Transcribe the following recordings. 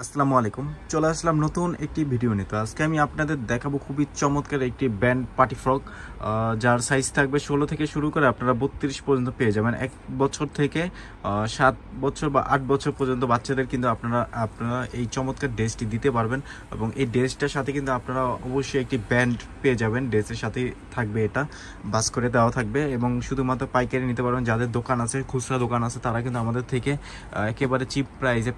আসসালামু আলাইকুম। চলে আসলাম নতুন একটি ভিডিও নিয়ে। তো আজকে আমি আপনাদের দেখাবো খুবই চমৎকার একটি ব্যান্ড পার্টি ফ্রক, যার সাইজ থাকবে 16 থেকে শুরু করে আপনারা 32 পর্যন্ত পেয়ে যাবেন। 1 বছর থেকে 7 বছর বা 8 বছর পর্যন্ত বাচ্চাদের কিন্তু আপনারা এই চমৎকার ড্রেসটি দিতে পারবেন। এবং এই ড্রেসটার সাথে কিন্তু আপনারা অবশ্যই একটি ব্যান্ড পেয়ে যাবেন। ড্রেসের সাথে থাকবে, এটা বাস করে দেওয়া থাকবে এবং শুধুমাত্র পাইকারি নিতে পারবেন। যাদের দোকান আছে, খুচরা দোকান আছে, তারা কিন্তু আমাদের থেকে একেবারে চিপ প্রাইসে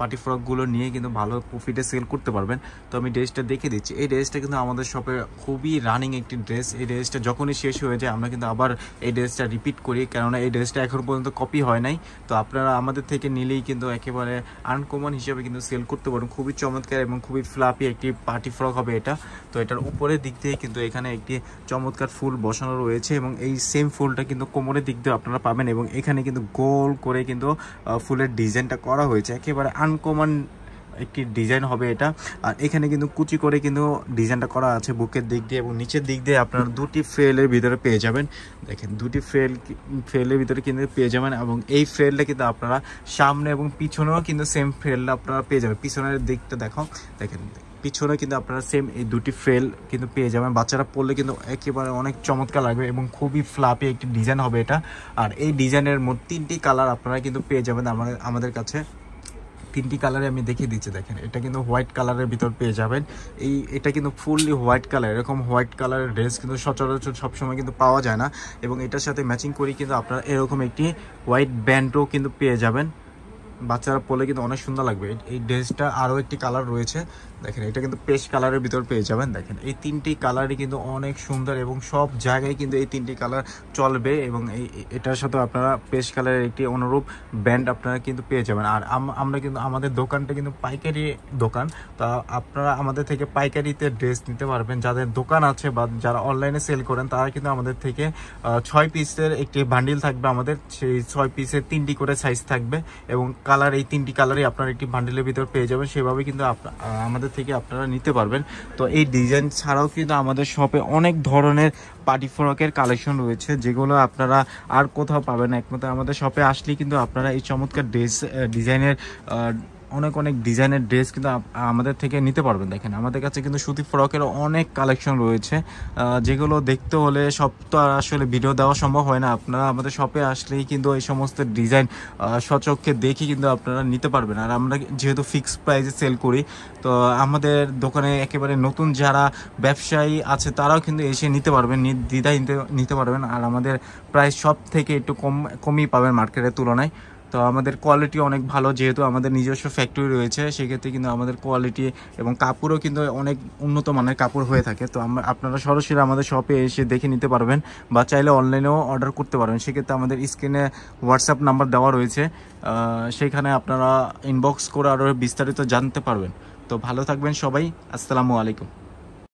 পার্টি ফ্রকগুলো নিয়ে কিন্তু ভালো প্রফিটে সেল করতে পারবেন। তো আমি ড্রেসটা দেখে দিচ্ছি। এই ড্রেসটা কিন্তু আমাদের শপে খুবই রানিং একটি ড্রেস। এই ড্রেসটা যখনই শেষ হয়ে যায় আমরা কিন্তু আবার এই ড্রেসটা রিপিট করি, কেননা এই ড্রেসটা এখন পর্যন্ত কপি হয় নাই। তো আপনারা আমাদের থেকে নিলেই কিন্তু একেবারে আনকমন হিসেবে কিন্তু সেল করতে পারেন। খুবই চমৎকার এবং খুবই ফ্লাপি একটি পার্টি ফ্রক হবে এটা। তো এটার উপরের দিক দিয়ে কিন্তু এখানে একটি চমৎকার ফুল বসানো রয়েছে এবং এই সেম ফুলটা কিন্তু কোমরের দিক দিয়ে আপনারা পাবেন। এবং এখানে কিন্তু গোল করে কিন্তু ফুলের ডিজাইনটা করা হয়েছে, একেবারে আনকমন একটি ডিজাইন হবে এটা। আর এখানে কিন্তু কুচি করে কিন্তু ডিজাইনটা করা আছে বুকের দিক দিয়ে, এবং নিচের দিক দিয়ে আপনারা দুটি ফ্রেলের ভিতরে পেয়ে যাবেন। দেখেন, দুটি ফ্রেলের ভিতরে কিন্তু পেয়ে যাবেন। এবং এই ফ্রেলটা কিন্তু আপনারা সামনে এবং পিছনেও কিন্তু সেম ফ্রেলটা আপনারা পেয়ে যাবেন। পিছনের দিকটা দেখেন, পিছনে কিন্তু আপনারা সেম এই দুটি ফ্রেল কিন্তু পেয়ে যাবেন। বাচ্চারা পরলে কিন্তু একেবারে অনেক চমৎকার লাগবে এবং খুবই ফ্লাপি একটি ডিজাইন হবে এটা। আর এই ডিজাইনের মোট 3টি কালার আপনারা কিন্তু পেয়ে যাবেন আমাদের কাছে। 3টি কালারে আমি দেখিয়ে দিচ্ছি। দেখেন, এটা কিন্তু হোয়াইট কালারের ভিতর পেয়ে যাবেন। এটা কিন্তু ফুললি হোয়াইট কালার। এরকম হোয়াইট কালারের ড্রেস কিন্তু সচরাচর সবসময় কিন্তু পাওয়া যায় না। এবং এটার সাথে ম্যাচিং করি কিন্তু আপনারা এরকম একটি হোয়াইট ব্যান্ডও কিন্তু পেয়ে যাবেন। বাচ্চারা পরলে কিন্তু অনেক সুন্দর লাগবে। এই ড্রেসটা আরও একটি কালার রয়েছে, দেখেন, এটা কিন্তু পেস্ট কালারের ভিতর পেয়ে যাবেন। দেখেন, এই 3টি কালারই কিন্তু অনেক সুন্দর এবং সব জায়গায় কিন্তু এই 3টি কালার চলবে। এবং এটার সাথে আপনারা পেস্ট কালারের একটি অনুরূপ ব্যান্ড আপনারা কিন্তু পেয়ে যাবেন। আর আমরা কিন্তু আমাদের দোকানটা কিন্তু পাইকারি দোকান। তো আপনারা আমাদের থেকে পাইকারিতে ড্রেস নিতে পারবেন। যাদের দোকান আছে বা যারা অনলাইনে সেল করেন, তারা কিন্তু আমাদের থেকে 6 পিসের একটি বান্ডিল থাকবে। আমাদের সেই 6 পিসের 3টি করে সাইজ থাকবে এবং কালার, এই 3টি কালারই আপনারা একটি বান্ডিলের ভিতর পেয়ে যাবেন। সেভাবে কিন্তু আমাদের থেকে আপনারা নিতে পারবেন। তো এই ডিজাইন ছাড়াও কিন্তু আমাদের শপে অনেক ধরনের পার্টি ফ্রকের কালেকশন রয়েছে, যেগুলো আপনারা আর কোথাও পাবেন না। একমাত্র আমাদের শপে আসলেই কিন্তু আপনারা এই চমৎকার ডিজাইনের অনেক ডিজাইনের ড্রেস কিন্তু আমাদের থেকে নিতে পারবেন। দেখেন, আমাদের কাছে কিন্তু সুতি ফ্রকের অনেক কালেকশন রয়েছে, যেগুলো দেখতে হলে সব তো আর আসলে ভিডিও দেওয়া সম্ভব হয় না। আপনারা আমাদের শপে আসলেই কিন্তু এই সমস্ত ডিজাইন সচক্ষে দেখে কিন্তু আপনারা নিতে পারবেন। আর আমরা যেহেতু ফিক্সড প্রাইসে সেল করি, তো আমাদের দোকানে একেবারে নতুন যারা ব্যবসায়ী আছে তারাও কিন্তু এসে নিতে পারবেন, নির্দ্বিধায় নিতে পারবেন। আর আমাদের প্রাইস সব থেকে একটু কমই পাবেন মার্কেটের তুলনায়। তো আমাদের কোয়ালিটি অনেক ভালো, যেহেতু আমাদের নিজস্ব ফ্যাক্টরি রয়েছে, সেক্ষেত্রে কিন্তু আমাদের কোয়ালিটি এবং কাপড়ও কিন্তু অনেক উন্নত মানের কাপড় হয়ে থাকে। তো আপনারা সরাসরি আমাদের শপে এসে দেখে নিতে পারবেন বা চাইলে অনলাইনেও অর্ডার করতে পারবেন। সেক্ষেত্রে আমাদের স্ক্রিনে হোয়াটসঅ্যাপ নাম্বার দেওয়া রয়েছে, সেখানে আপনারা ইনবক্স করে আরও বিস্তারিত জানতে পারবেন। তো ভালো থাকবেন সবাই। আসসালামু আলাইকুম।